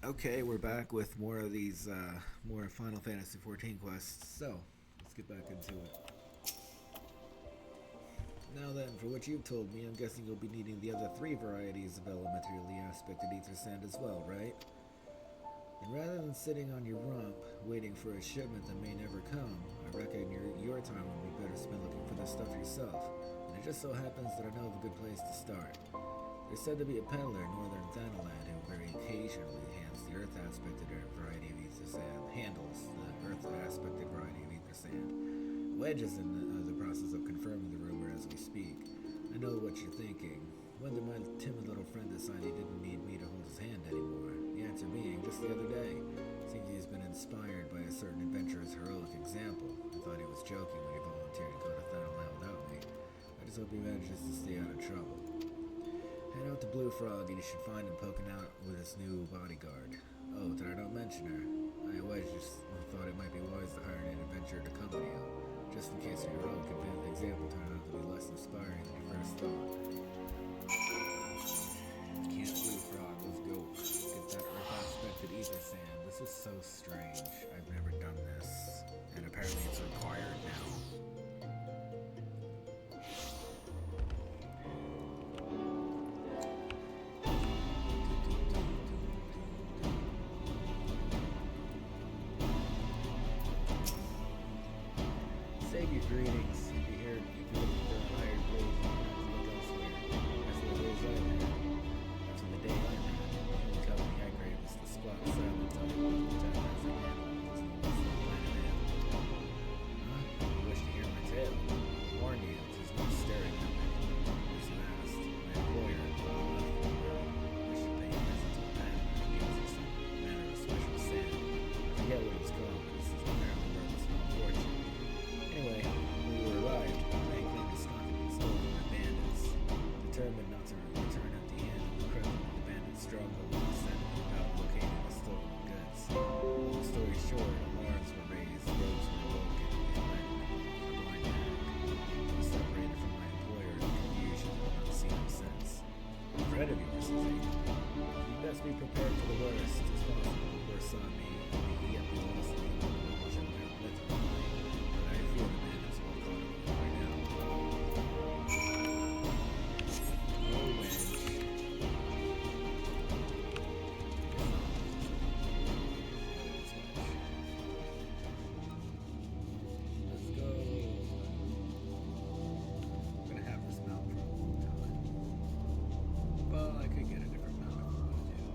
Okay, we're back with more of these, more Final Fantasy XIV quests. So, let's get back into it. Now then, for what you've told me, I'm guessing you'll be needing the other three varieties of elementally aspected ether sand as well, right? And rather than sitting on your rump, waiting for a shipment that may never come, I reckon your time would be better spent looking for this stuff yourself. And it just so happens that I know of a good place to start. There's said to be a peddler in northern Thanaland who very occasionally hands the earth aspected variety of ether sand, handles the earth aspected variety of ether sand. Wedge is in the process of confirming the rumor as we speak. I know what you're thinking. When did my timid little friend decide he didn't need me to hold his hand anymore? The answer being, just the other day. Seems he's been inspired by a certain adventurer's heroic example. I thought he was joking when he volunteered to go to Thanaland without me. I just hope he manages to stay out of trouble. Head out to Blue Frog and you should find him poking out with his new bodyguard. Oh, did I not mention her? I always just thought it might be wise to hire an adventurer to accompany you, just in case your heroic example turned out to be less inspiring than you first thought. Camp Blue Frog, let's go. Get that earth-aspected ether sand. This is so strange. I've never done this, and apparently it's required now. Save your greetings. If you hear the hired blade, look elsewhere. That's the days I had. That's when the day I had. The only company I crave is the squat silent type, which I has a handle and was no less than planet man. Huh? You wish to hear my tale? Warn you, it is not staring at me. As last, my employer, I should pay a visit to the planet to use some manner of special sand. I forget what it's called, but this is apparently worth a small fortune. Anyway, when we arrived, I claimed his stock had been stolen by bandits. Determined not to return empty-handed, we crept into the bandit stronghold and descended without locating the stolen goods. Long story short, alarms were raised, roads were broken, and landed a blind attack. I was separated from my employer in confusion and have not seen him since. A friend of yours, is he? You best be prepared for the worst. It's possible the worst on me. I may yet be lost in the knowledge of my own but I feel the man is all caught up with right now. Oh, Wedge. Let's go. I'm gonna have this mount for a long time. Well, I could get a different mount if I wanted to.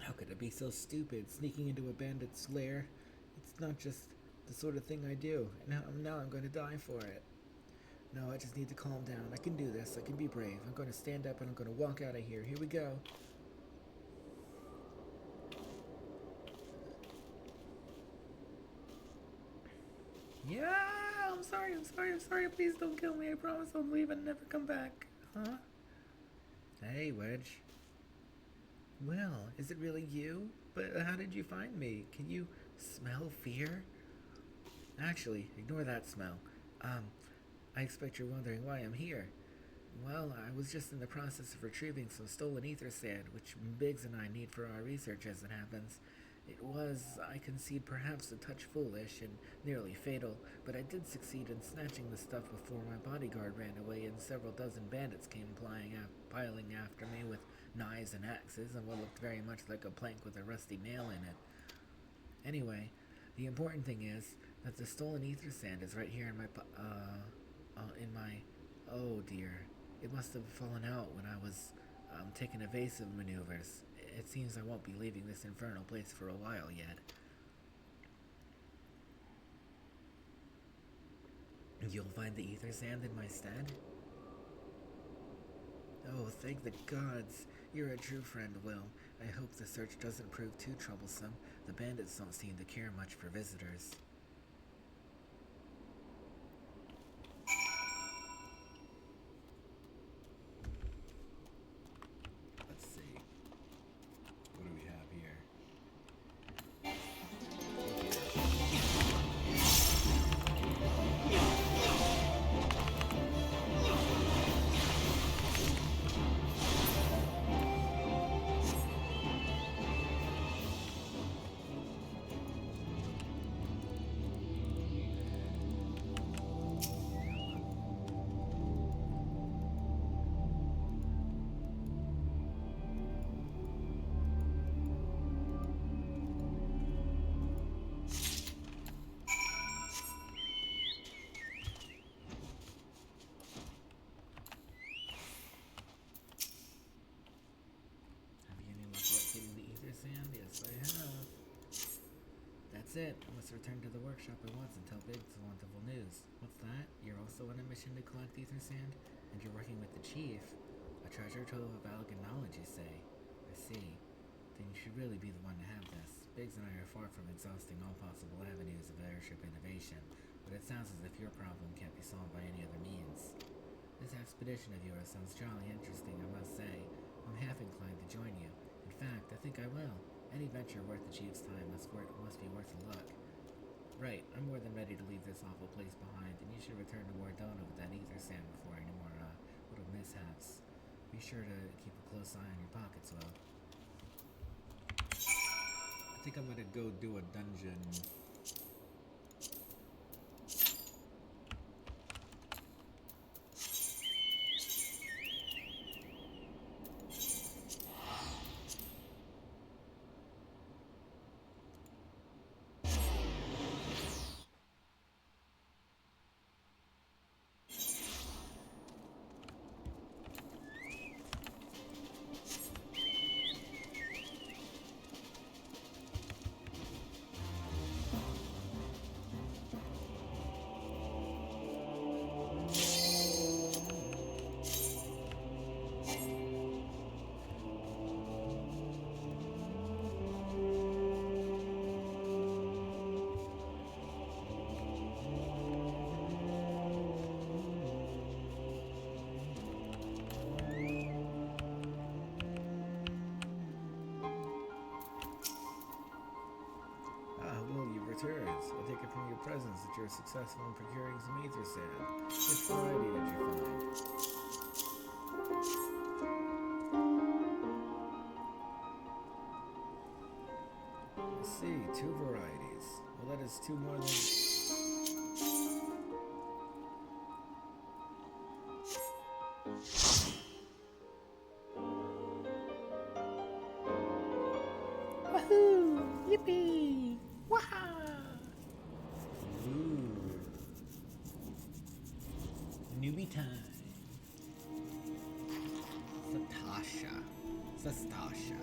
How could I be so stupid, sneaking into a bandit's lair? It's not just The sort of thing I do, and now I'm going to die for it. No, I just need to calm down. I can do this. I can be brave. I'm going to stand up and I'm going to walk out of here. Here we go. Yeah, I'm sorry. Please don't kill me. I promise I'll leave and never come back. Huh? Hey, Wedge. Well, is it really you? But how did you find me? Can you smell fear? Actually, ignore that smell. I expect you're wondering why I'm here. Well, I was just in the process of retrieving some stolen ether sand, which Biggs and I need for our research as it happens. It was, I concede, perhaps a touch foolish and nearly fatal, but I did succeed in snatching the stuff before my bodyguard ran away and several dozen bandits came piling after me with knives and axes and what looked very much like a plank with a rusty nail in it. Anyway, the important thing is that the stolen ether sand is right here in my oh dear. It must have fallen out when I was taking evasive maneuvers. It seems I won't be leaving this infernal place for a while yet. You'll find the ether sand in my stead? Oh, thank the gods. You're a true friend, Will. I hope the search doesn't prove too troublesome. The bandits don't seem to care much for visitors. Let's see. What do we have here? Yes, I have. That's it. I must return to the workshop at once and tell Biggs the wonderful news. What's that? You're also on a mission to collect ether sand? And you're working with the chief? A treasure trove of elegant knowledge, you say? I see. Then you should really be the one to have this. Biggs and I are far from exhausting all possible avenues of airship innovation, but it sounds as if your problem can't be solved by any other means. This expedition of yours sounds jolly interesting, I must say. I'm half inclined to join you. In fact, I think I will. Any venture worth the chief's time must be worth a look. Right, I'm more than ready to leave this awful place behind, and you should return to Wardona with that ether sand before any more little mishaps. Be sure to keep a close eye on your pockets, Will. I think I'm gonna go do a dungeon. Returns. I take it from your presence that you're successful in procuring some ether sand. Which variety did you find? I see, 2 varieties. Well, that is 2 more than... Woohoo! Yippee! Waha! Newbie time. Sastasha.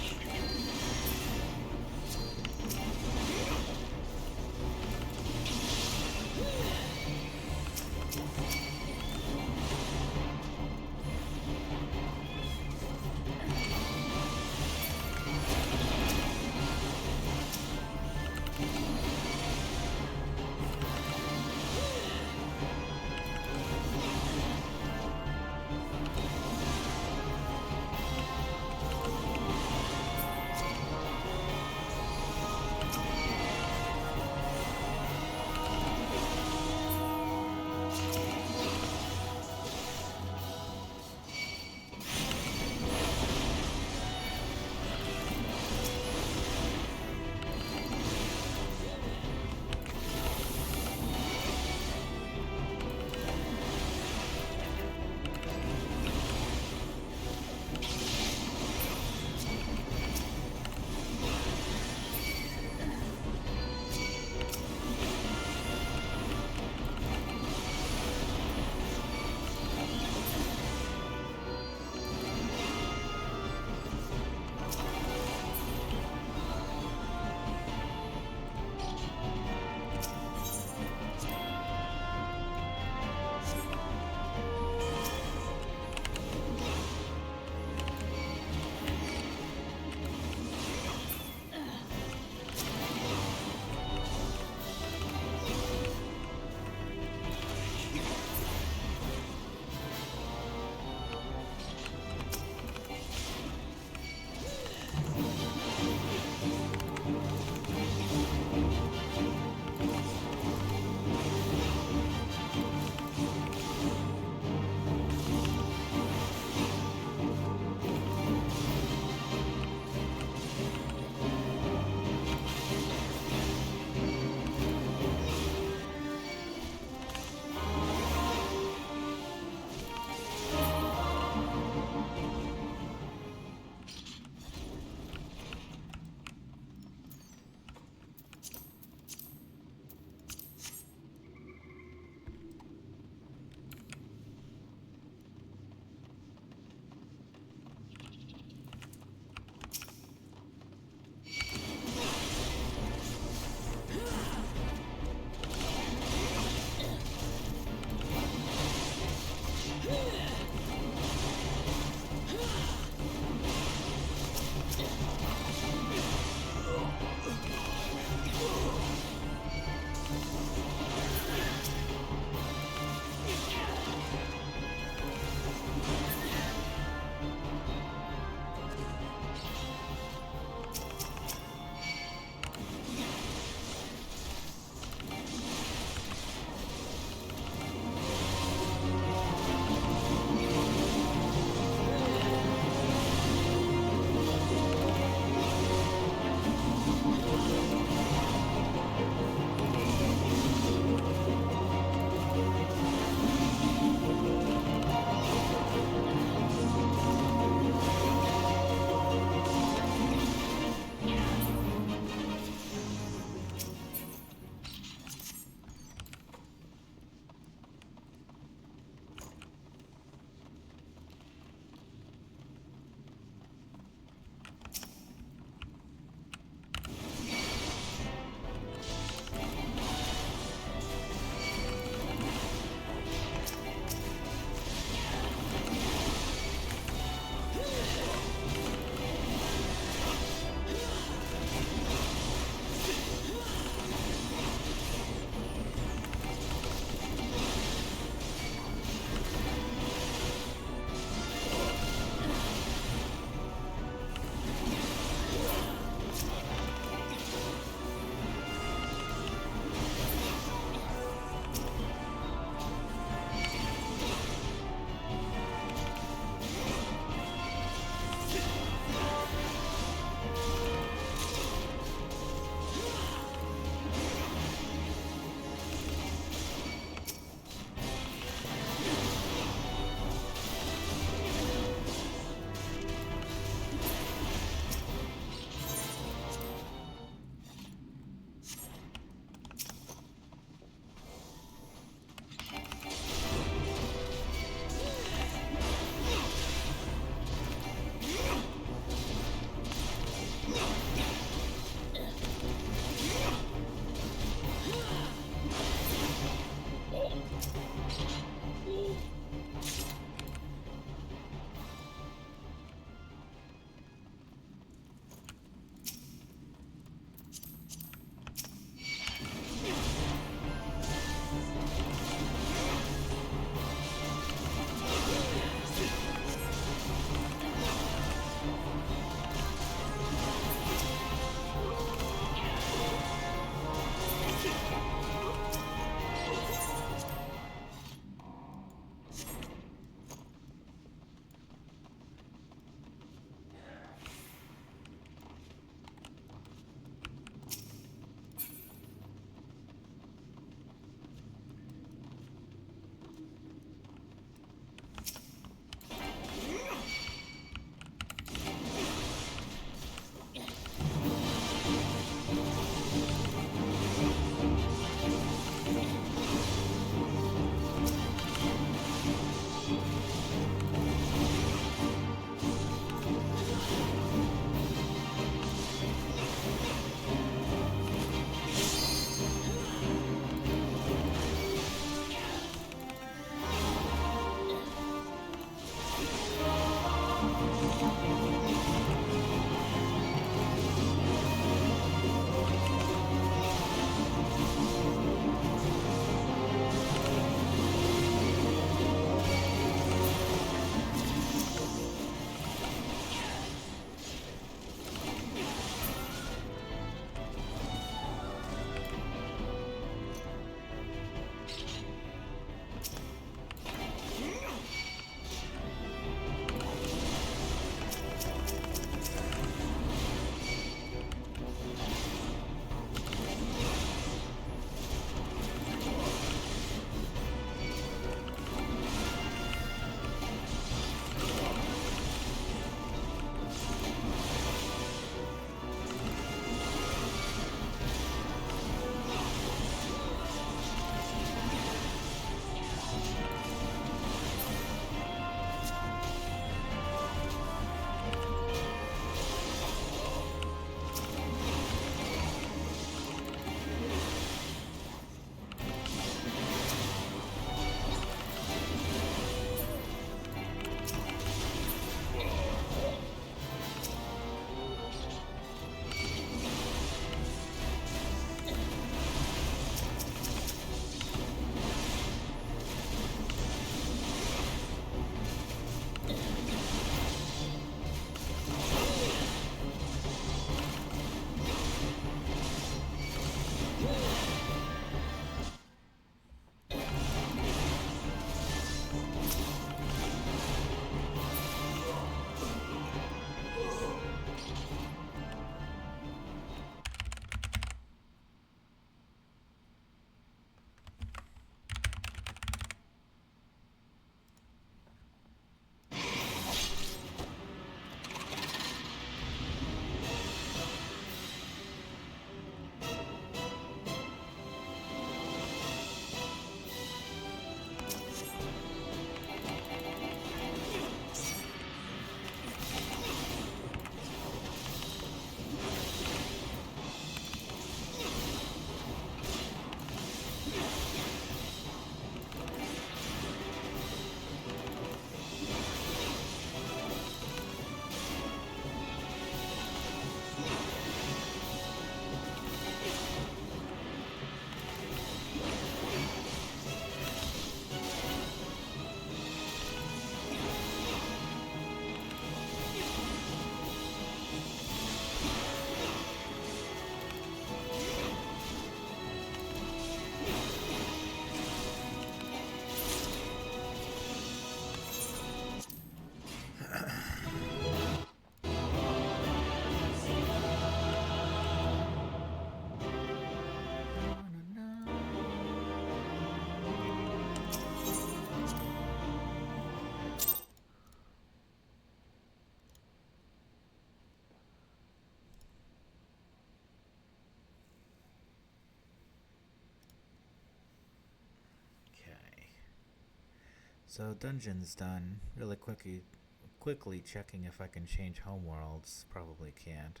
So dungeon's done. Really quickly checking if I can change homeworlds. Probably can't.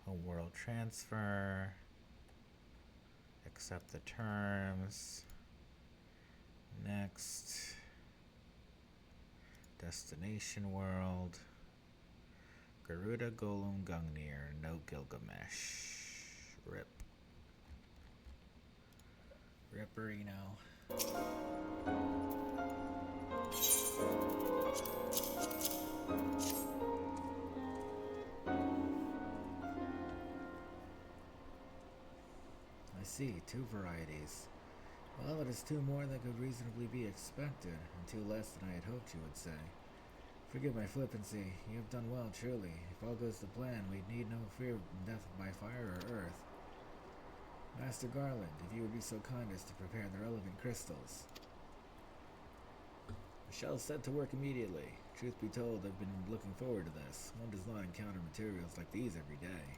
Homeworld transfer. Accept the terms. Next. Destination world. Garuda Golem Gungnir. No Gilgamesh. Rip. Ripperino. I see, 2 varieties. Well, it is 2 more than could reasonably be expected, and 2 less than I had hoped you would say. Forgive my flippancy. You have done well, truly. If all goes to plan, we need no fear of death by fire or earth. Master Garland, if you would be so kind as to prepare the relevant crystals. I shall set to work immediately. Truth be told, I've been looking forward to this. One does not encounter materials like these every day.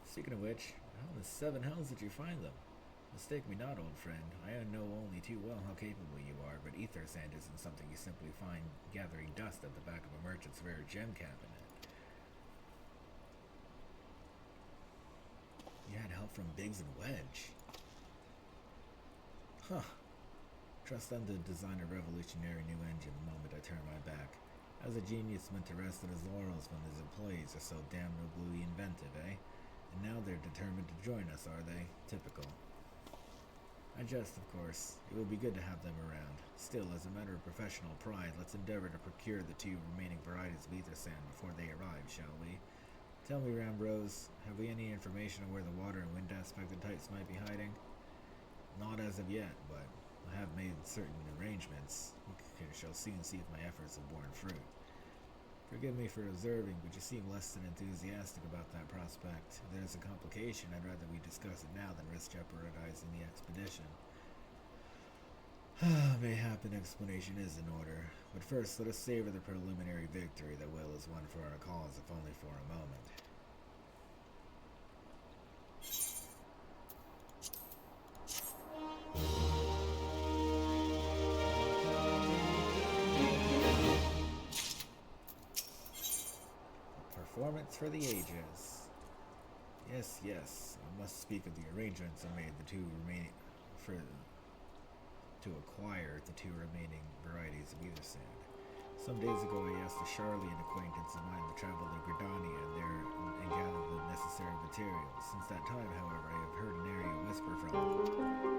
Speaking of which, how in the 7 hells did you find them? Mistake me not, old friend. I know only too well how capable you are, but ether sand isn't something you simply find gathering dust at the back of a merchant's rare gem cabinet. You had help from Biggs and Wedge. Huh. Trust them to design a revolutionary new engine the moment I turn my back. As a genius meant to rest on his laurels when his employees are so damnably inventive, eh? And now they're determined to join us, are they? Typical. I jest, of course. It will be good to have them around. Still, as a matter of professional pride, let's endeavor to procure the 2 remaining varieties of ether sand before they arrive, shall we? Tell me, Rambrose, have we any information on where the water and wind aspect of Tights might be hiding? Not as of yet, but I have made certain arrangements. We shall soon see if my efforts have borne fruit. Forgive me for observing, but you seem less than enthusiastic about that prospect. If there's a complication, I'd rather we discuss it now than risk jeopardizing the expedition. Mayhap an explanation is in order, but first let us savor the preliminary victory that Will has won for our cause, if only for a moment. Performance for the ages. Yes, I must speak of the arrangements I made to acquire the 2 remaining varieties of ether sand. Some days ago I asked a Charlie, an acquaintance of mine, to travel to Gridania and gather the necessary materials. Since that time, however, I have heard an area whisper from him.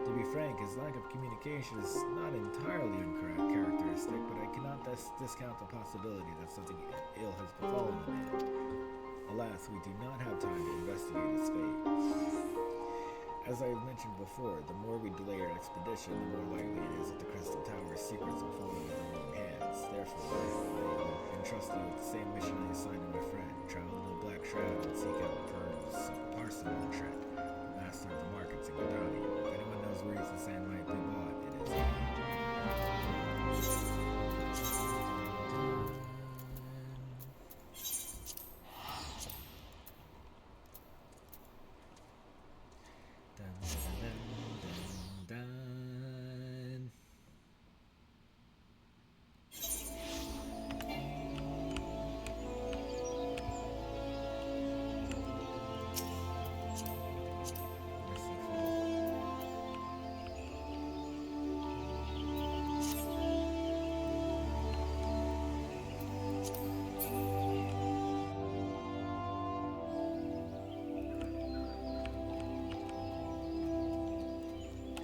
To be frank, his lack of communication is not entirely uncharacteristic, but I cannot discount the possibility that something ill has befallen the man. Alas, we do not have time to investigate his fate. As I have mentioned before, the more we delay our expedition, the more likely it is that the Crystal Tower's secrets will fall into the wrong hands. Therefore, I entrust you with the same mission I assigned to my friend. Travel to the Black Shroud and seek out Parson Lautrec, master of the markets in Gridania. If anyone knows where ether sand might be bought, it is him.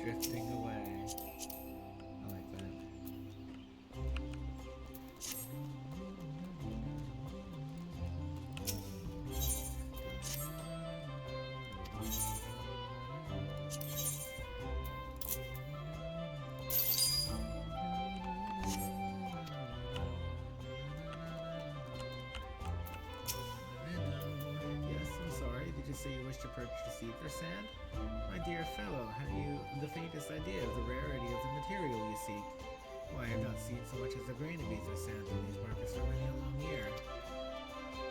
Drifting away. I like that. Yes, I'm sorry. Did you say you wish to purchase ether sand? My dear fellow, have you the faintest idea of the rarity of the material you seek? Why, I have not seen so much as a grain of ether sand in these markets for many a long year.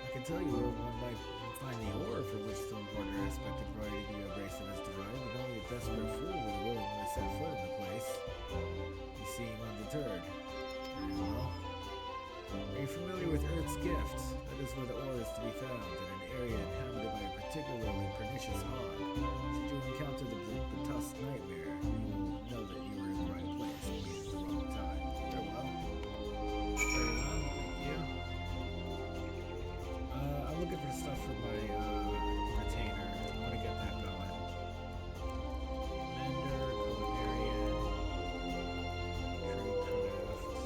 I can tell you where one might find the ore from which the important aspect of variety the abrasive is derived, but only a desperate fool would willingly set foot in the place. You seem undeterred. Very well. Are you familiar with Earth's Gift? That is where the ore is to be found, in an area inhabited by a particularly pernicious hog. Should you encounter the tusked nightmare, you will know that you are in the right place, albeit at the wrong time. Very well. Very well, thank you. I'm looking for stuff for my retainer. I want to get that going. Mender, culinarian, tradecraft.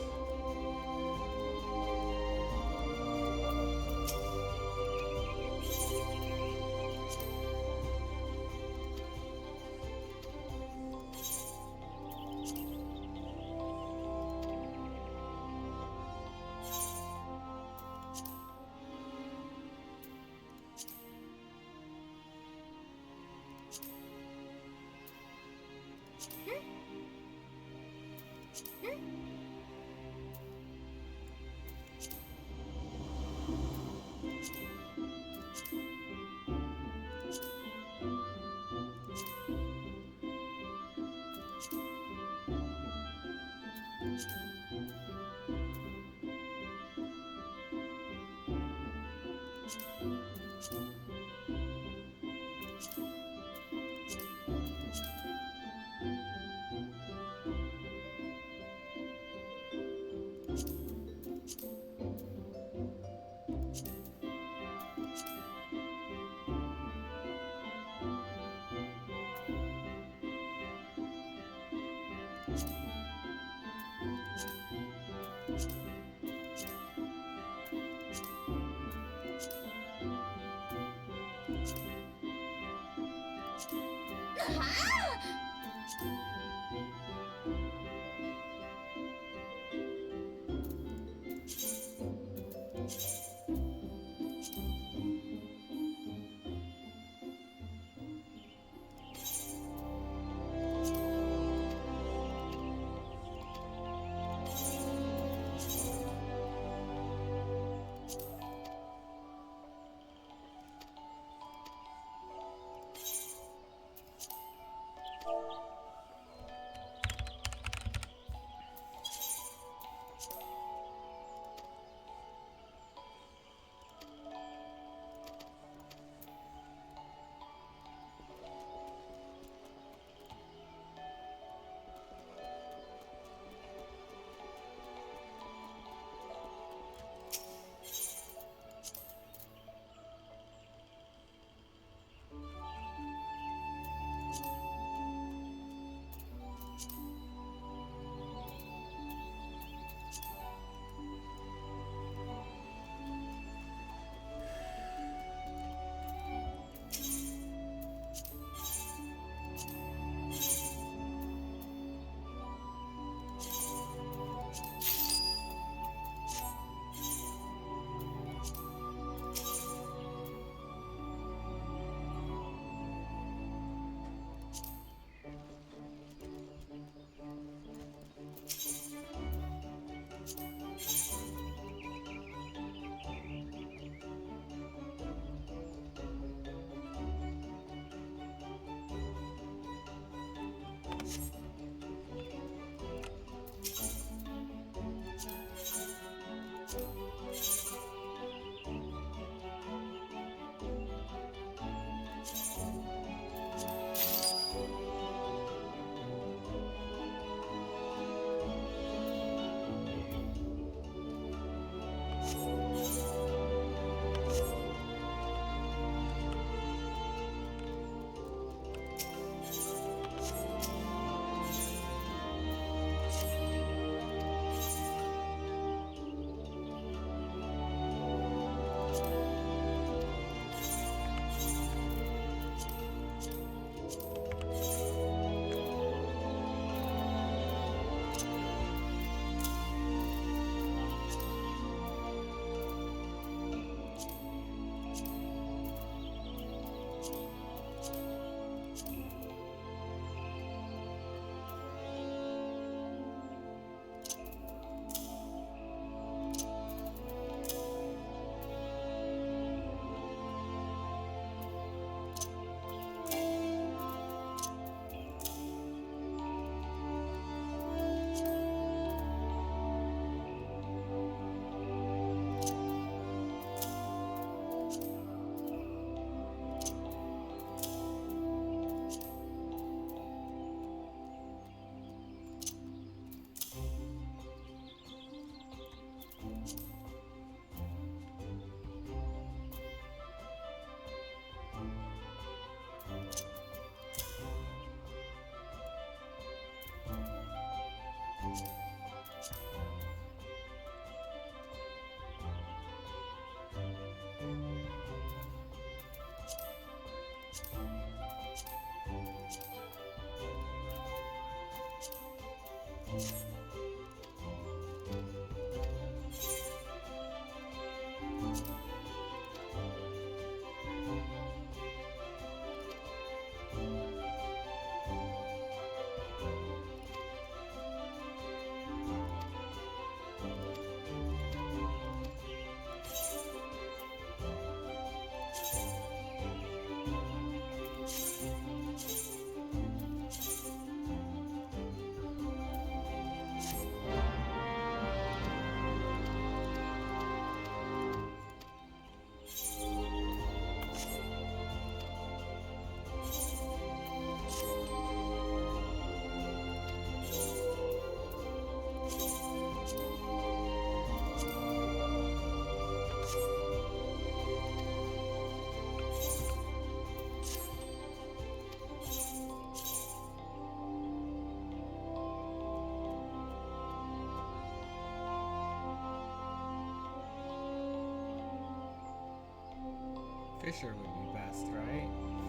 Fisher would be best, right?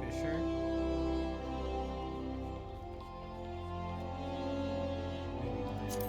Fisher? Maybe minor.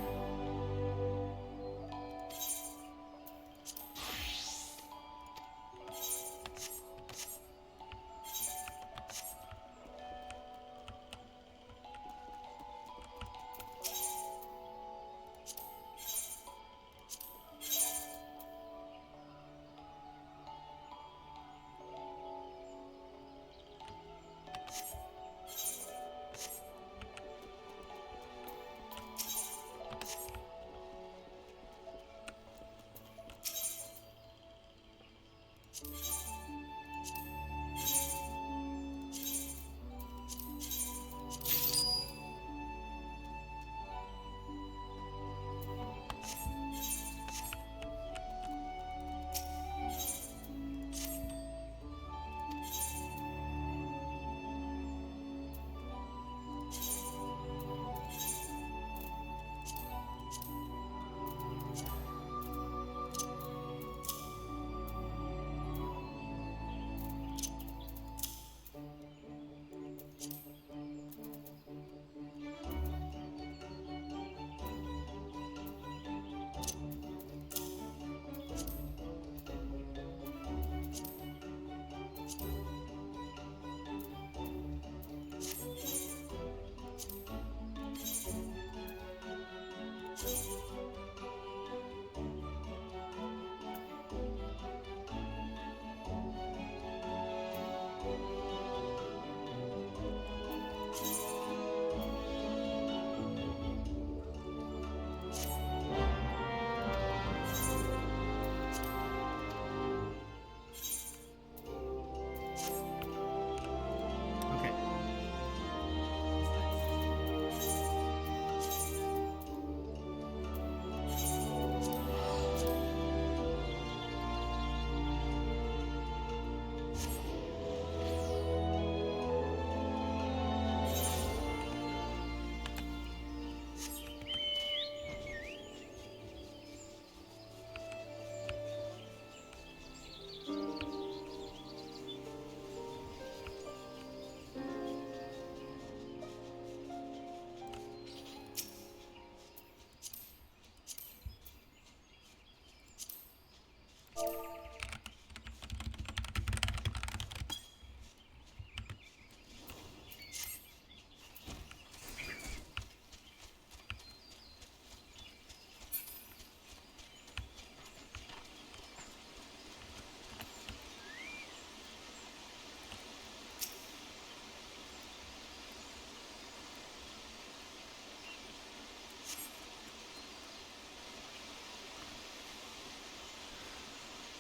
Okay.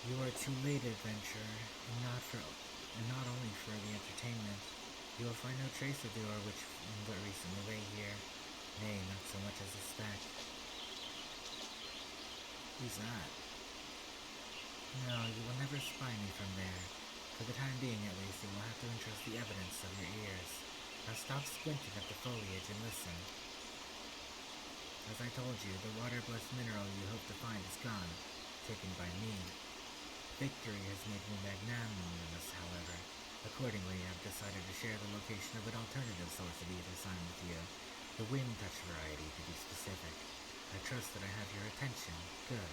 You are too late, adventurer, and not only for the entertainment. You will find no trace of the ore which but recently lay here. Nay, not so much as a speck. Who's that? No, you will never spy me from there. For the time being, at least, you will have to entrust the evidence of your ears. Now stop squinting at the foliage and listen. As I told you, the water-blessed mineral you hope to find is gone, taken by me. Victory has made me magnanimous, however. Accordingly, I have decided to share the location of an alternative source of either sign with you. The wind touch variety, to be specific. I trust that I have your attention. Good.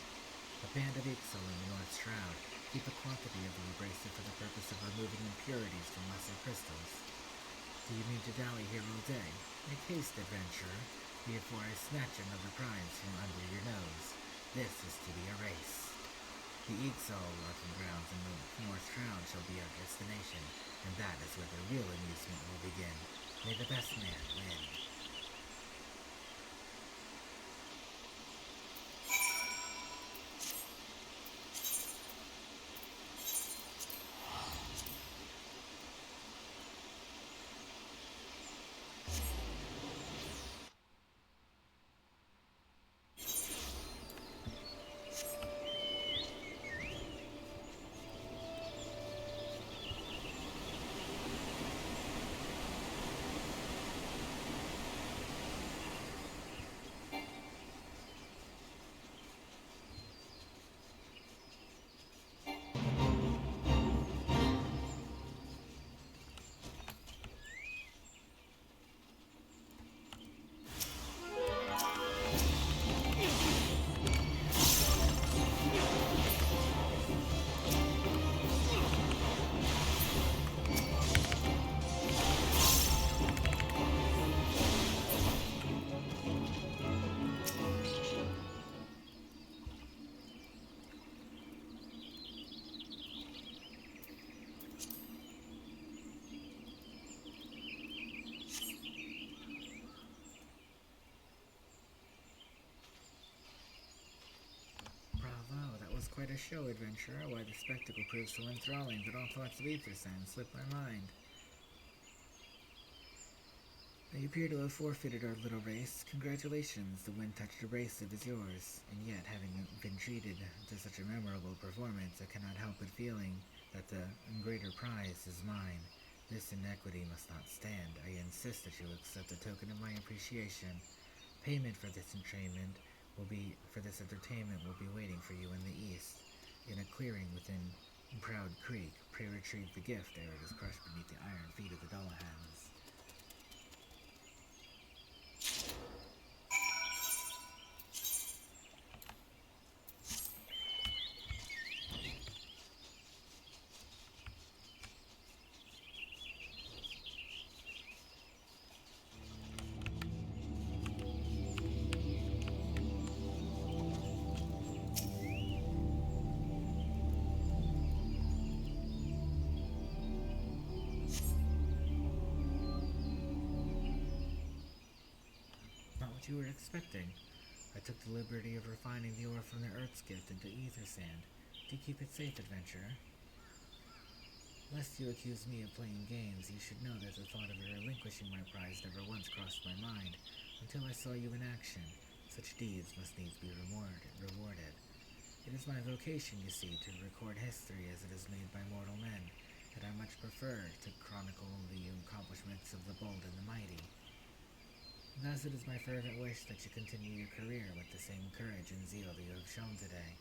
A band of Ixal in the North Shroud. Keep a quantity of the abrasive for the purpose of removing impurities from lesser crystals. Do you mean to dally here all day? Make haste, adventurer, before I snatch another prize from under your nose. This is to be a race. The Ixal walking grounds in the North Shroud shall be our destination, and that is where the real amusement will begin. May the best man win. a show, adventurer. Why the spectacle proves so enthralling that all thoughts of ether sand slip my mind. You appear to have forfeited our little race. Congratulations, the wind-touched abrasive is yours. And yet, having been treated to such a memorable performance, I cannot help but feeling that the greater prize is mine. This inequity must not stand. I insist that you accept a token of my appreciation. Payment for this entertainment will be waiting for you in the east, in a clearing within Proud Creek. Pray retrieve the gift ere it is crushed beneath the iron feet of the Dullahans. You were expecting. I took the liberty of refining the ore from the Earth's gift into ether sand. To keep it safe, adventurer. Lest you accuse me of playing games, you should know that the thought of relinquishing my prize never once crossed my mind, until I saw you in action. Such deeds must needs be rewarded. It is my vocation, you see, to record history as it is made by mortal men, and I much prefer to chronicle the accomplishments of the bold and the mighty. Thus it is my fervent wish that you continue your career with the same courage and zeal that you have shown today.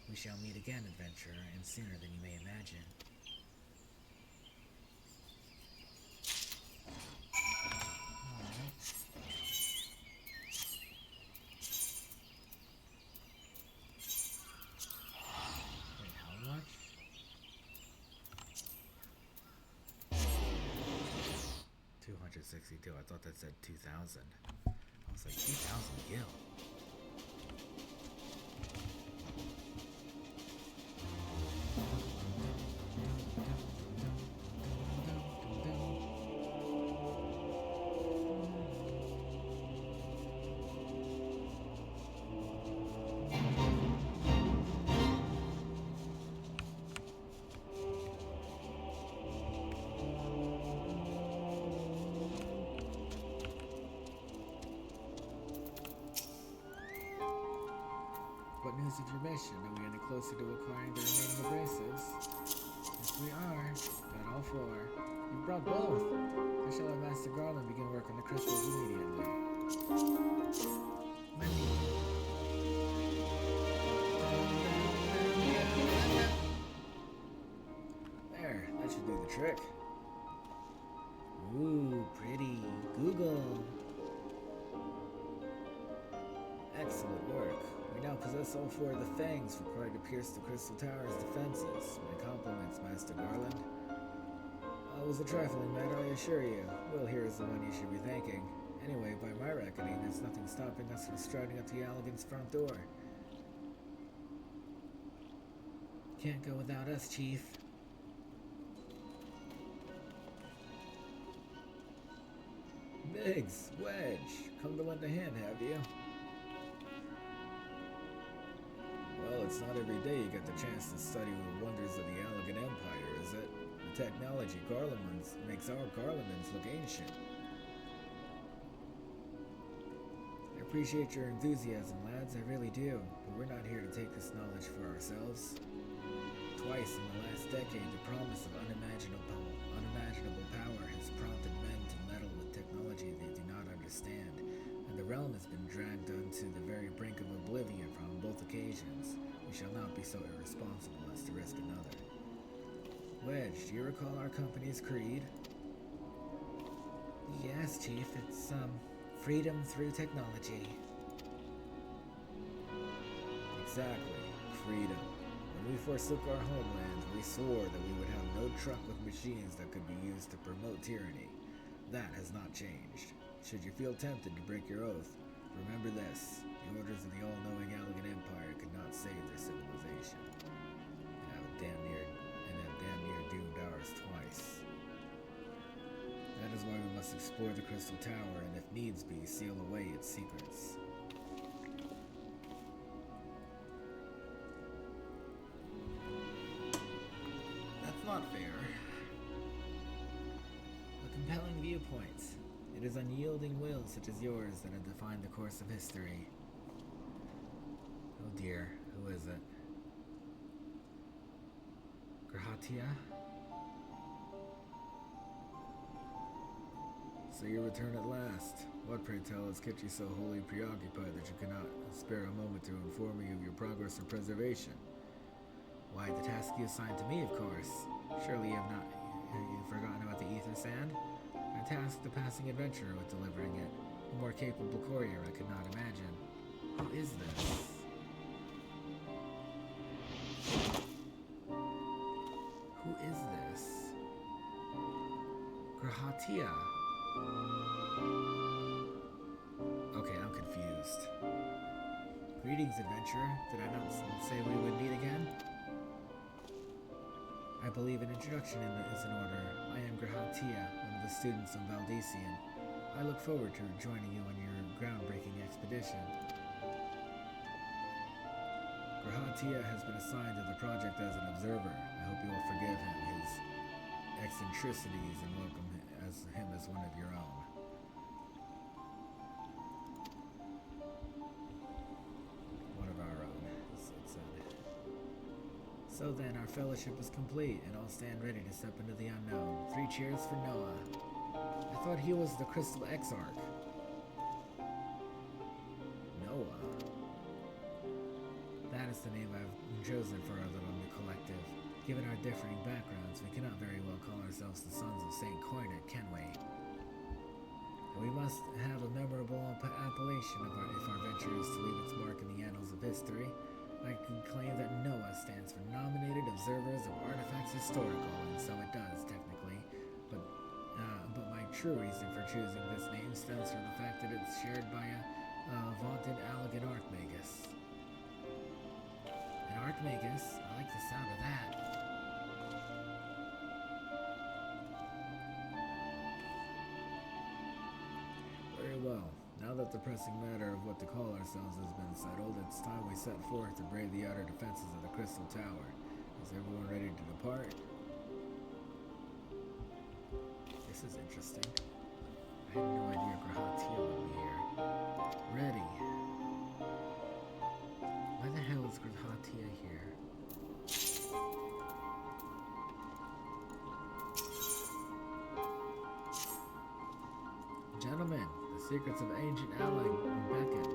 We shall meet again, adventurer, and sooner than you may imagine. Alright. Wait, how much? 262. I thought that said 2,000. I was like, 2,000 gil. What news of your mission? Are we any closer to acquiring the remaining abrasives? Yes, we are. Got all four. You brought both. I shall have Master Garland begin work on the crystals immediately. There, that should do the trick. Ooh, pretty. Google. Excellent work. We now possess all four of the fangs required to pierce the Crystal Tower's defenses. My compliments, Master Garland. It was a trifling matter, I assure you. Will here is the one you should be thanking. Anyway, by my reckoning, there's nothing stopping us from striding up to Allergan's front door. Can't go without us, Chief. Biggs, Wedge, come to lend a hand, have you? Well, it's not every day you get the chance to study the wonders of the Allergan Empire, is it? The technology Garlandmans makes our Garlandmans look ancient. I appreciate your enthusiasm, lads, I really do, but we're not here to take this knowledge for ourselves. Twice in the last decade, the promise of unimaginable power has prompted men to meddle with technology they do not understand, and the realm has been dragged onto the very brink of oblivion on both occasions. We shall not be so irresponsible as to risk another. Wedge, do you recall our company's creed? Yes, Chief, it's, freedom through technology. Exactly, freedom. When we forsook our homeland, we swore that we would have no truck with machines that could be used to promote tyranny. That has not changed. Should you feel tempted to break your oath, remember this. The orders of the all-knowing Allergan Empire could not save their civilization. And have damn near doomed ours twice. That is why we must explore the Crystal Tower and, if needs be, seal away its secrets. Compelling viewpoints. It is unyielding will such as yours that have defined the course of history. Oh dear, who is it? Grahatia? So you return at last. What, pray tell, has kept you so wholly preoccupied that you cannot spare a moment to inform me of your progress or preservation? Why, the task you assigned to me, of course. Surely have you forgotten about the ether sand? I tasked the passing adventurer with delivering it. A more capable courier I could not imagine. Who is this? Who is this? Grahatia. Okay, I'm confused. Greetings, adventurer. Did I not say we would meet again? I believe an introduction is in order. I am Grahatia, one of the students of Valdesian. I look forward to joining you on your groundbreaking expedition. Grahatia has been assigned to the project as an observer. I hope you will forgive him his eccentricities and welcome him as one of your own. One of our own, it said. So then, our fellowship is complete, and all stand ready to step into the unknown. 3 cheers for Noah. I thought he was the Crystal Exarch. Noah? That is the name I've chosen for our little new collective. Given our differing backgrounds, we cannot very well call ourselves the sons of St. Coiner, can we? And we must have a memorable appellation if our venture is to leave its mark in the annals of history. I can claim that NOAA stands for Nominated Observers of Artifacts Historical, and so it does, technically. But my true reason for choosing this name stems from the fact that it's shared by a vaunted Allegan Archmagus. An Archmagus? I like the sound of that. Very well. Now that the pressing matter of what to call ourselves has been settled, it's time we set forth to brave the outer defenses of the Crystal Tower. Is everyone ready to depart? This is interesting. I had no idea Grahatia would be here. Ready. Why the hell is Grahatia here? Gentlemen, the secrets of ancient Alleg beckon.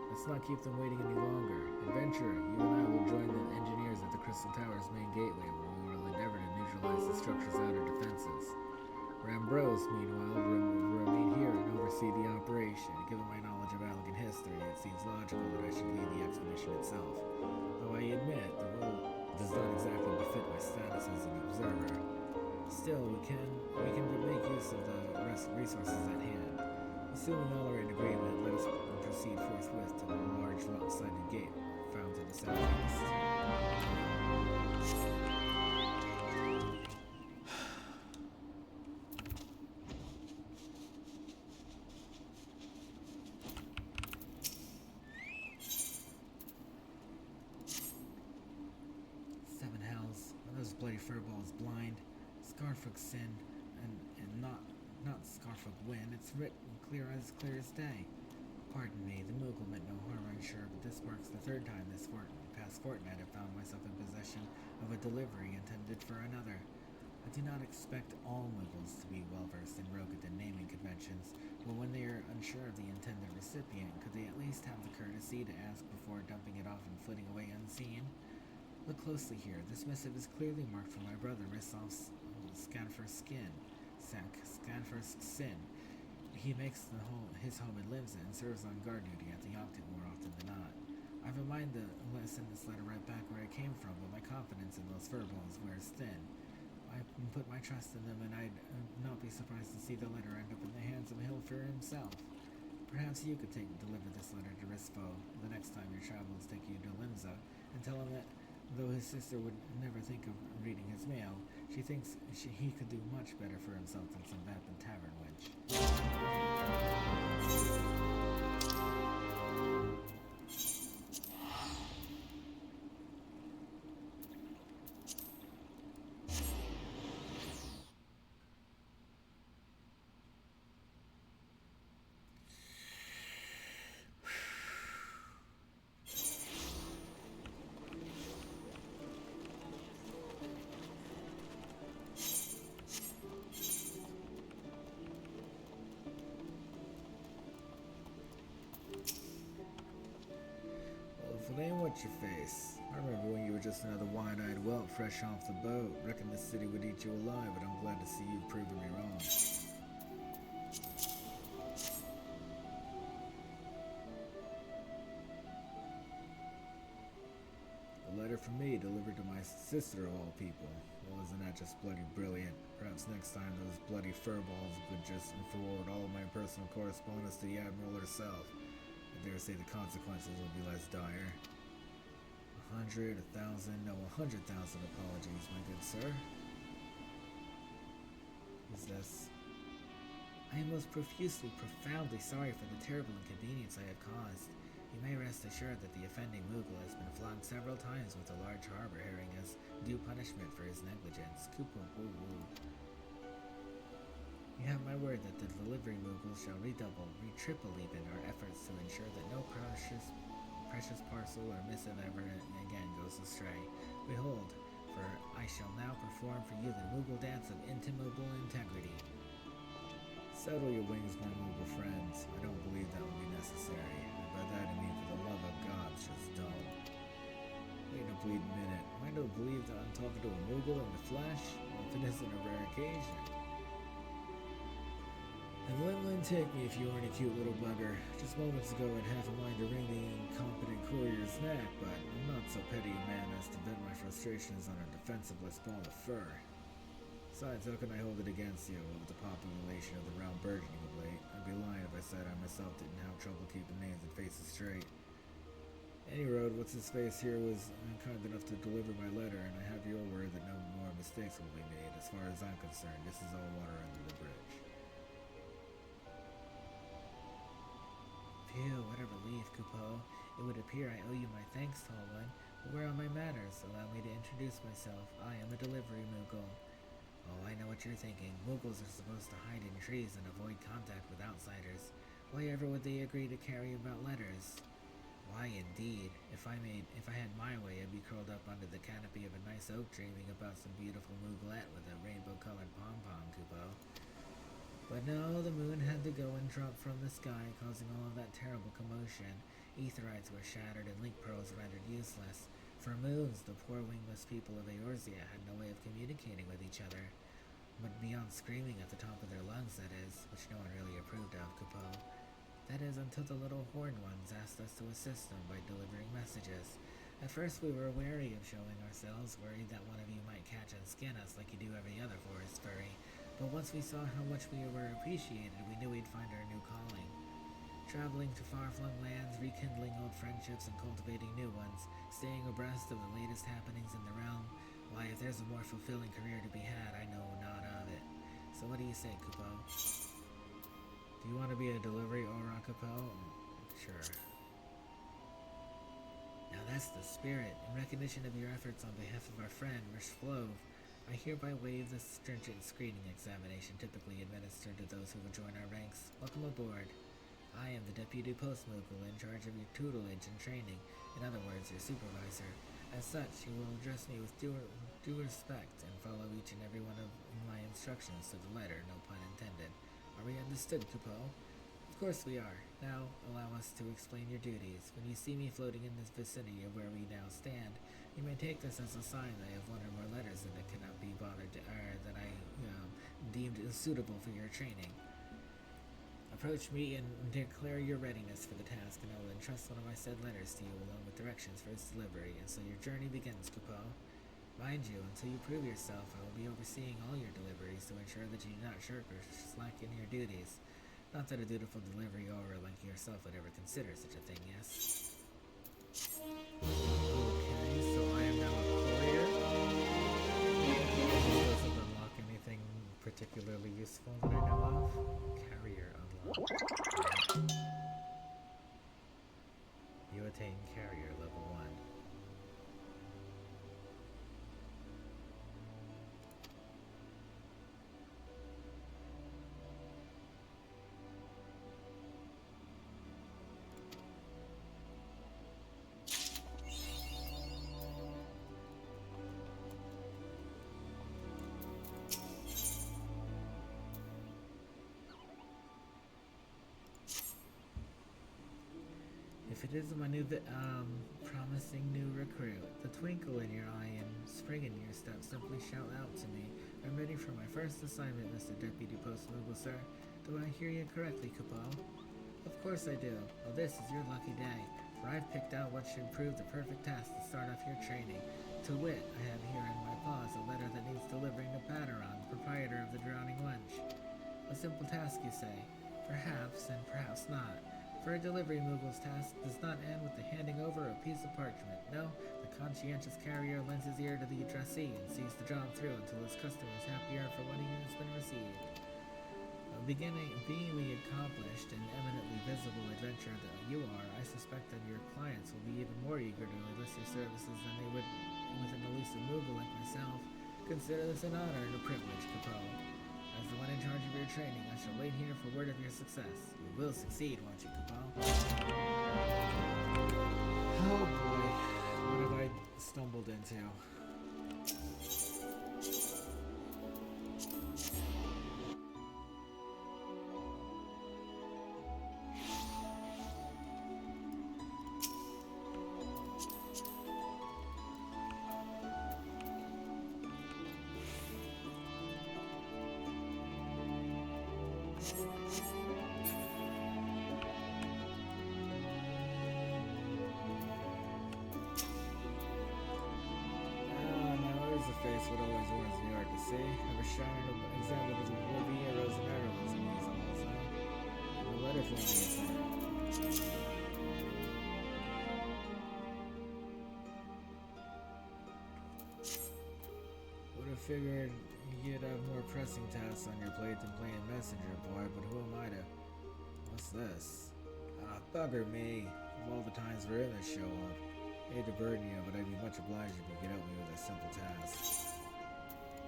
Let's not keep them waiting any longer. Adventurer, you and I will join the engineers at the Crystal Tower's main gateway, where we will endeavor to neutralize the structure's outer defenses. Rambrose, meanwhile, will remain here and oversee the operation. Given my knowledge of Allegan history, it seems logical that I should lead the expedition itself. Though I admit, the role does not exactly befit my status as an observer. Still, we can make use of the resources at hand. Assuming all are in agreement, let us proceed forthwith to the large lopsided gate found to the southeast. 7 hells, are those bloody furballs blind? Scarfug sin, and not Scarfug win. It's written clear as day. Pardon me, the Moogle meant no harm, I'm sure, but this marks the 3rd time this past fortnight I've found myself in possession of a delivery intended for another. I do not expect all Moogles to be well-versed in Rogadin naming conventions, but when they are unsure of the intended recipient, could they at least have the courtesy to ask before dumping it off and flitting away unseen? Look closely here. This missive is clearly marked for my brother, Rissal's Scanfur's sin. He makes his home in Limsa and serves on guard duty at the Octant more often than not. I've in mind to send this letter right back where it came from, but my confidence in those furballs wears thin. I put my trust in them, and I'd not be surprised to see the letter end up in the hands of Hilfer himself. Perhaps you could deliver this letter to Rispo the next time your travels take you to Limsa, and tell him that though his sister would never think of reading his mail, she thinks he could do much better for himself than some vapid tavern wench. What's-your-face? I remember when you were just another wide-eyed whelp fresh off the boat. Reckoned this city would eat you alive, but I'm glad to see you've proven me wrong. A letter from me delivered to my sister of all people. Well, isn't that just bloody brilliant? Perhaps next time those bloody furballs would just forward all of my personal correspondence to the Admiral herself. I dare say the consequences will be less dire. 100, 1,000, no, 100,000 apologies, my good sir. Is this? I am most profusely, profoundly sorry for the terrible inconvenience I have caused. You may rest assured that the offending Moogle has been flogged several times with a large harbor herring as due punishment for his negligence. Kupo woo woo. You have my word that the delivery Moogle shall redouble, triple even, our efforts to ensure that no precious parcel or missive ever again goes astray. Behold, for I shall now perform for you the Moogle dance of intimable integrity. Settle your wings, my Moogle friends. I don't believe that will be necessary. And by that I mean for the love of God, just don't. Wait a bleeding minute. I don't believe that I'm talking to a Moogle in the flesh, if it isn't a rare occasion. And when will it take me if you aren't a cute little bugger? Just moments ago I'd half a mind to wring the incompetent courier's neck, but I'm not so petty a man as to vent my frustrations on a defensiveless ball of fur. Besides, how can I hold it against you, with the population of the realm burgeoning of late? I'd be lying if I said I myself didn't have trouble keeping names and faces straight. Any road, what's-his-face here was kind enough to deliver my letter, and I have your word that no more mistakes will be made. As far as I'm concerned, this is all water under the bridge. Phew, what a relief, Kupo. It would appear I owe you my thanks, tall one. But where are my manners? Allow me to introduce myself. I am a delivery Moogle. Oh, I know what you're thinking. Moogles are supposed to hide in trees and avoid contact with outsiders. Why ever would they agree to carry about letters? Why, indeed. If I had my way, I'd be curled up under the canopy of a nice oak dreaming about some beautiful Mooglet with a rainbow-colored pom-pom, Kupo. But no, the moon had to go and drop from the sky, causing all of that terrible commotion. Aetherites were shattered and link pearls rendered useless. For moons, the poor wingless people of Eorzea had no way of communicating with each other. But beyond screaming at the top of their lungs, that is, which no one really approved of, Kupo. That is, until the little horned ones asked us to assist them by delivering messages. At first we were wary of showing ourselves, worried that one of you might catch and skin us like you do every other forest furry. But once we saw how much we were appreciated, we knew we'd find our new calling. Traveling to far-flung lands, rekindling old friendships, and cultivating new ones, staying abreast of the latest happenings in the realm. Why, if there's a more fulfilling career to be had, I know not of it. So what do you say, Kupo? Do you want to be a delivery Aura, Kupo? Sure. Now that's the spirit. In recognition of your efforts on behalf of our friend, Rishflove, I hereby waive the stringent screening examination typically administered to those who will join our ranks. Welcome aboard. I am the Deputy Post Moogle in charge of your tutelage and training, in other words, your supervisor. As such, you will address me with due respect and follow each and every one of my instructions to the letter, no pun intended. Are we understood, Kupo? Of course we are. Now, allow us to explain your duties. When you see me floating in this vicinity of where we now stand, you may take this as a sign that I have one or more letters that cannot be bothered to, that I deemed suitable for your training. Approach me and declare your readiness for the task, and I will entrust one of my said letters to you along with directions for its delivery, and so your journey begins, Kupo. Mind you, until you prove yourself, I will be overseeing all your deliveries to ensure that you do not shirk or slack in your duties. Not that a dutiful delivery Aura like yourself would ever consider such a thing, yes? Okay, so I am now a courier. This doesn't unlock anything particularly useful that I know of. Carrier unlocked. You attain carrier level 1. If it isn't my new promising new recruit. The twinkle in your eye and spring in your step simply shout out to me. I'm ready for my first assignment, Mr. Deputy Post-Mogul, sir. Do I hear you correctly, Capel? Of course I do. Well, this is your lucky day, for I've picked out what should prove the perfect task to start off your training. To wit, I have here in my paws a letter that needs delivering to Padaron, proprietor of the Drowning Wench. A simple task, you say? Perhaps, and perhaps not. For a delivery Moogle's task does not end with the handing over a piece of parchment. No, the conscientious carrier lends his ear to the addressee and sees the job through until his customer is happier for what he has been received. Being the accomplished and eminently visible adventurer that you are, I suspect that your clients will be even more eager to enlist your services than they would with an elusive Moogle like myself. Consider this an honor and a privilege, Capel. As the one in charge of your training, I shall wait here for word of your success. You will succeed, won't you, Capel? Oh boy, what have I stumbled into? Face what always warns the art to see. Ever shining example of the movie arrows and arrows in these halls, huh? The letter for me is there. Would have figured you'd have more pressing tasks on your plate than playing messenger, boy, but who am I to... What's this? Ah, bugger me. Of all the times we're in this show up. Hate to burden you, but I'd be much obliged if you could help me with a simple task.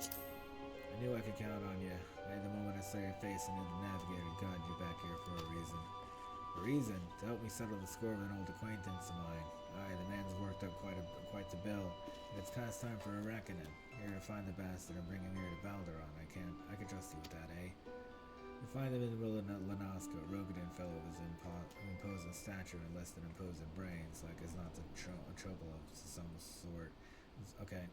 I knew I could count on you. The moment I saw your face, I knew the navigator guided you back here for a reason. A reason? To help me settle the score of an old acquaintance of mine. Aye, the man's worked up quite the bill, and it's past time for a reckoning. Here to find the bastard and bring him here to Balderon. I can trust you with that, eh? You find him in the middle of Lanaska, a Rogadin fellow of his imposing stature and less than imposing brains, like as not to trouble of some sort. Okay.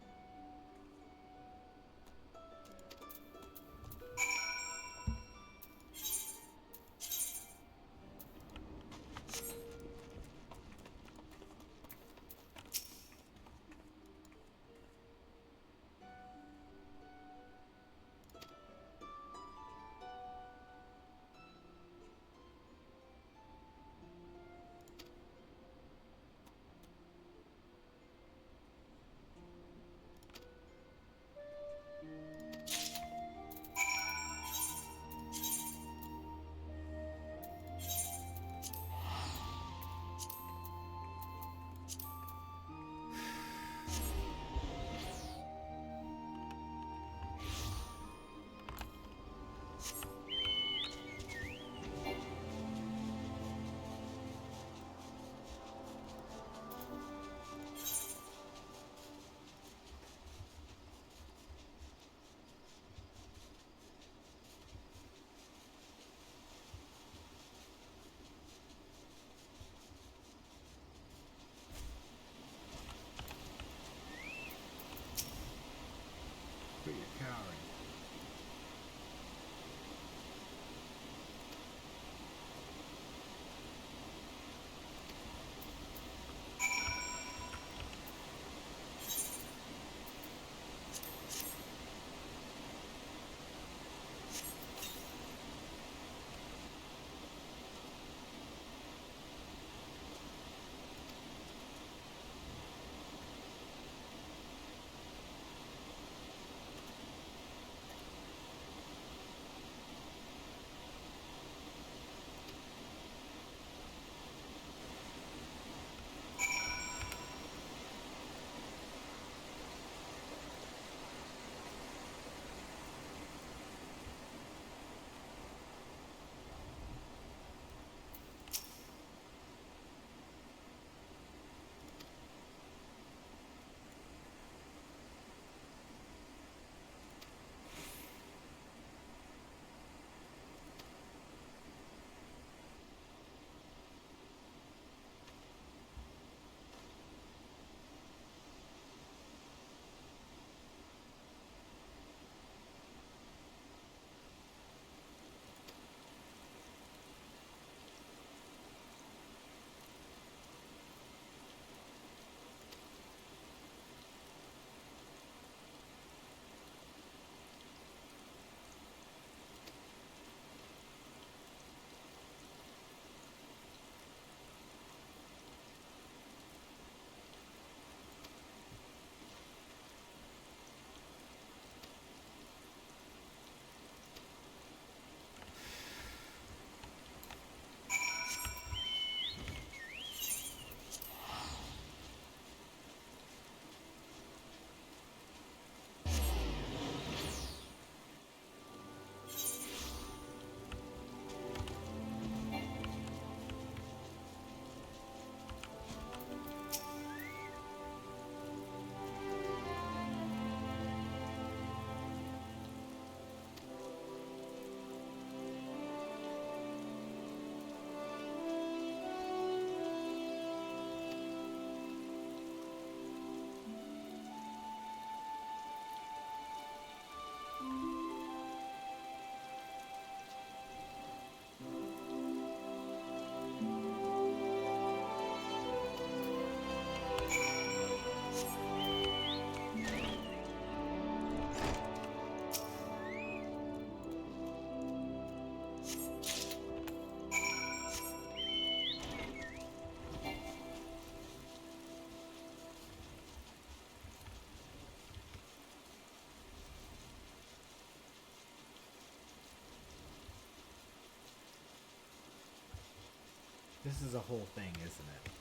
This is a whole thing, isn't it?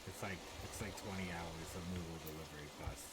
It's like 20 hours of noodle delivery plus.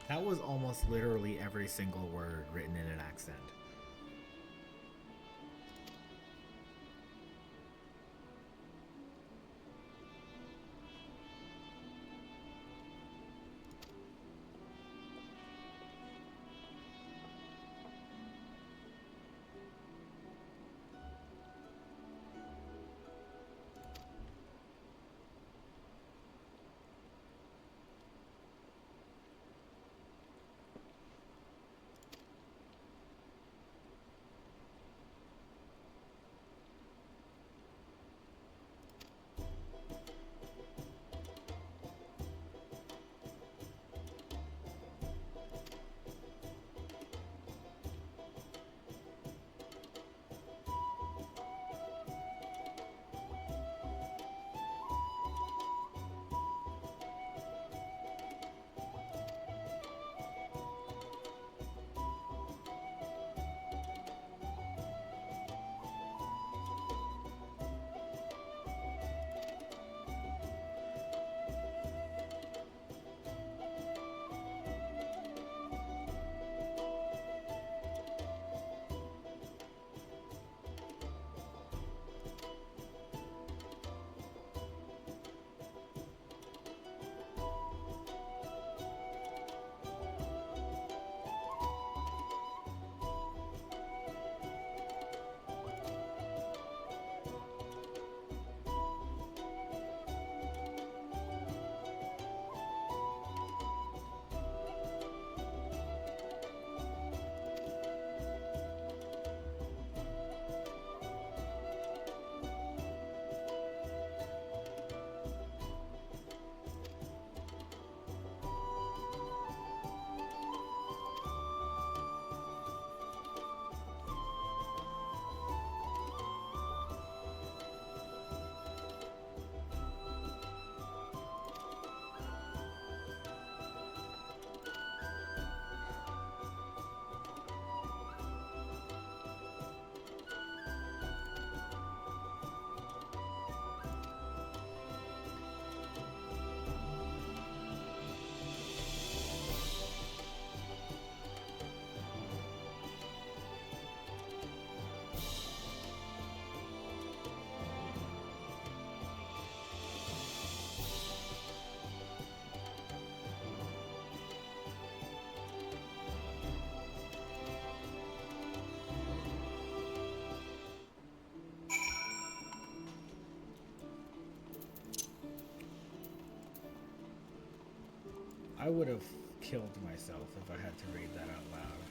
That was almost literally every single word written in an accent. I would have killed myself if I had to read that out loud.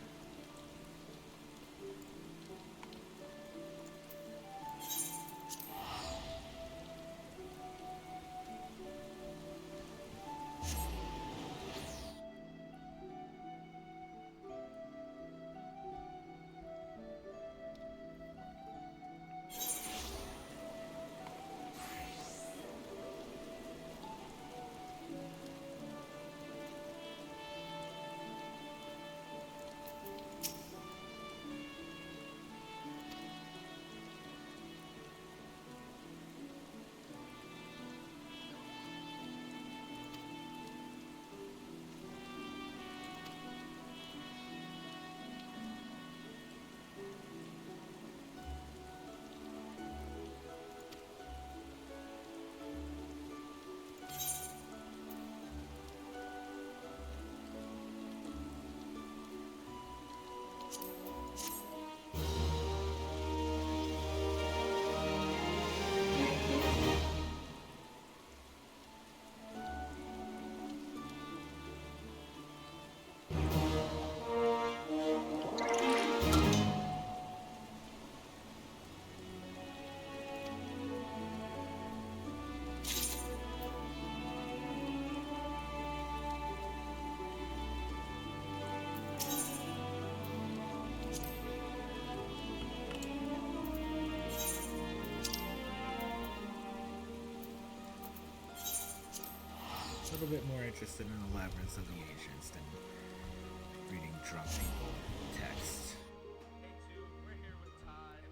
bit more interested in the labyrinths of the ancients than reading drunk people text. We're here with Todd.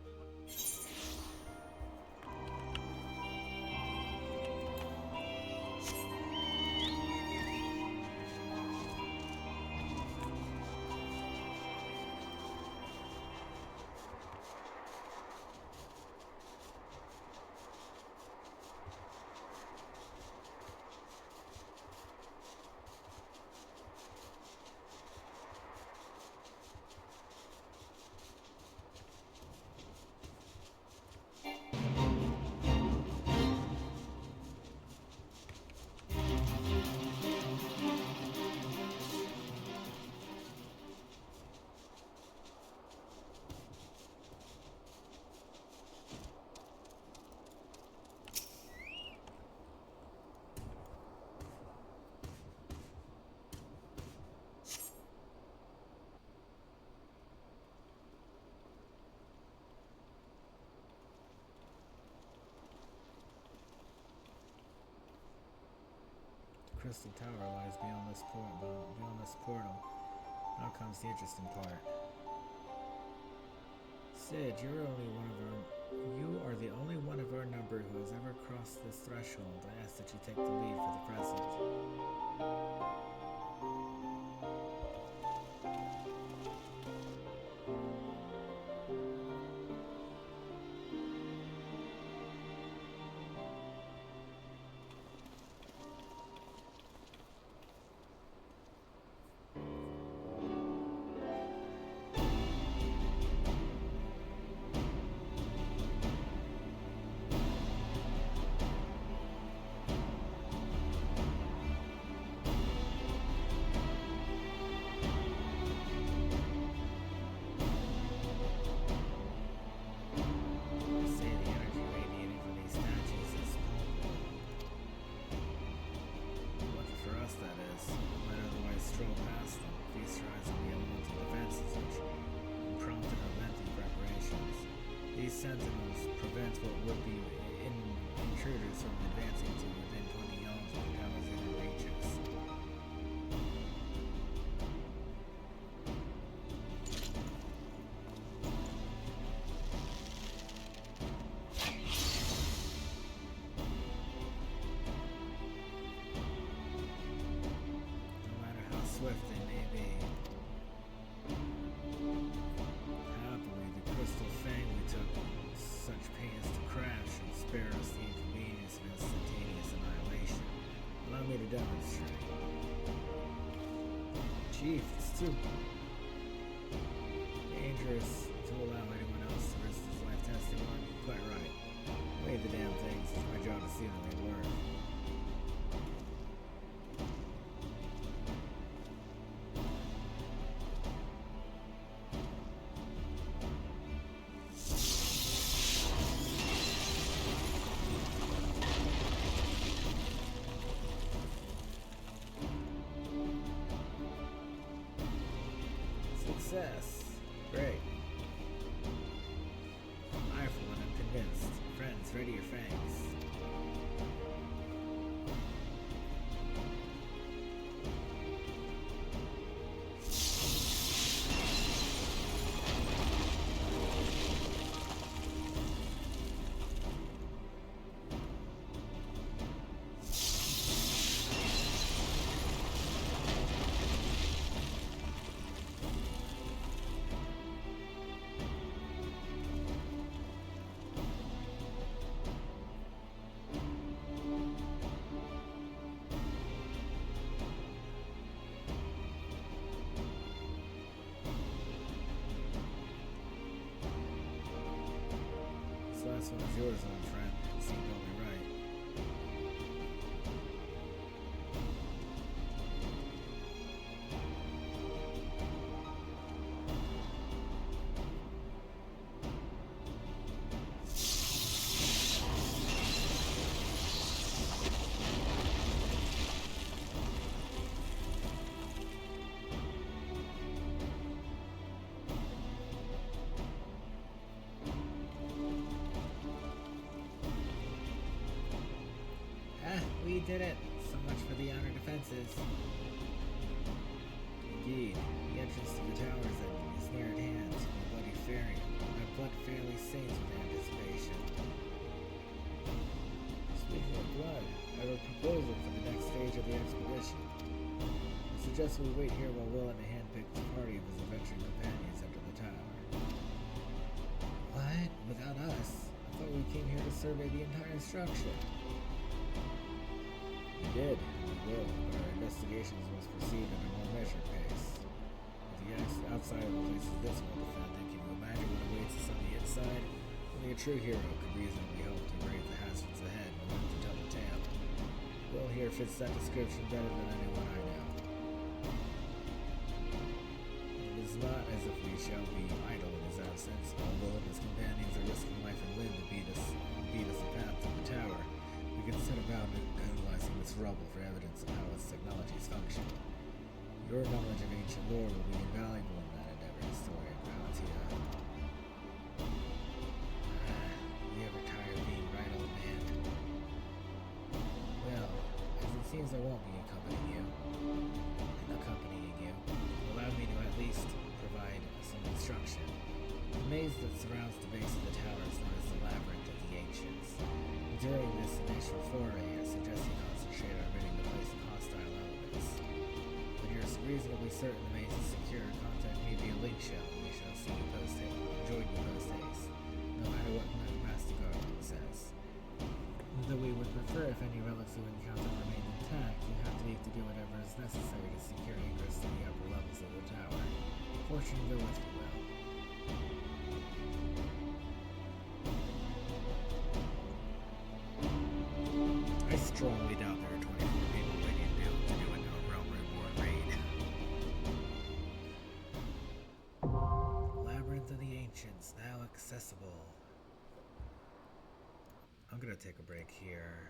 The crystal tower lies beyond this portal. Now comes the interesting part. Sid, you are the only one of our number who has ever crossed this threshold. I ask that you take the lead for the present. Sentinels prevent what would be intruders from advancing to within 20 yards of the tower's inner reaches. No matter how swift they may be, happily the crystal fang we took such pains to crash and spare us the inconvenience of instantaneous annihilation. Allow me to demonstrate. Chief, it's too dangerous to allow anyone else to risk his life testing on. Quite right. I made the damn things. It's my job to see that they work. Success. Great. I, for one, am convinced. Friends, ready your fangs. This one is yours, old friend. You seem totally right. We did it! So much for the outer defenses. Indeed, the entrance to the towers is near at hand. My blood fairly sings with anticipation. Speaking of blood, I have a proposal for the next stage of the expedition. I suggest we wait here while Will and a hand-picked party of his adventuring companions enter the tower. What? Without us? I thought we came here to survey the entire structure. We did, and we will, but our investigations must proceed at a more measured pace. If the outside of the place is this well defended, can you imagine what awaits us on the inside? Only a true hero could reasonably hope to brave the hazards ahead and learn to tell the tale. Will here fits that description better than anyone I know. It is not as if we shall be idle in his absence. While Will and his companions are risking life and limb to beat us a path to the tower, we can sit about analyzing this rubble for evidence of how its technologies function. Your knowledge of ancient lore will be invaluable in that endeavor, historian Galatia. You ever tired of being right, old man? Well, as it seems I won't be accompanying you, allow me to at least provide some instruction. The maze that surrounds the base of the tower is known as the Labyrinth of the Ancients. During this initial foray, I suggest you concentrate on ridding the place of hostile elements. When you're reasonably certain the maze is secure, contact me via link shell, and we shall see you post-haste. Join you post-haste, no matter what Master Garland says. Though we would prefer if any relics you encounter remain intact, you have to need to do whatever is necessary to secure ingress to the upper levels of the tower. Fortune go with you, Will. I strongly doubt there are 24 people waiting to do a no-realm reborn raid. Labyrinth of the Ancients, now accessible. I'm gonna take a break here.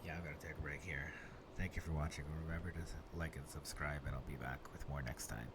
Yeah, I'm gonna take a break here. Thank you for watching. Remember to like and subscribe, and I'll be back with more next time.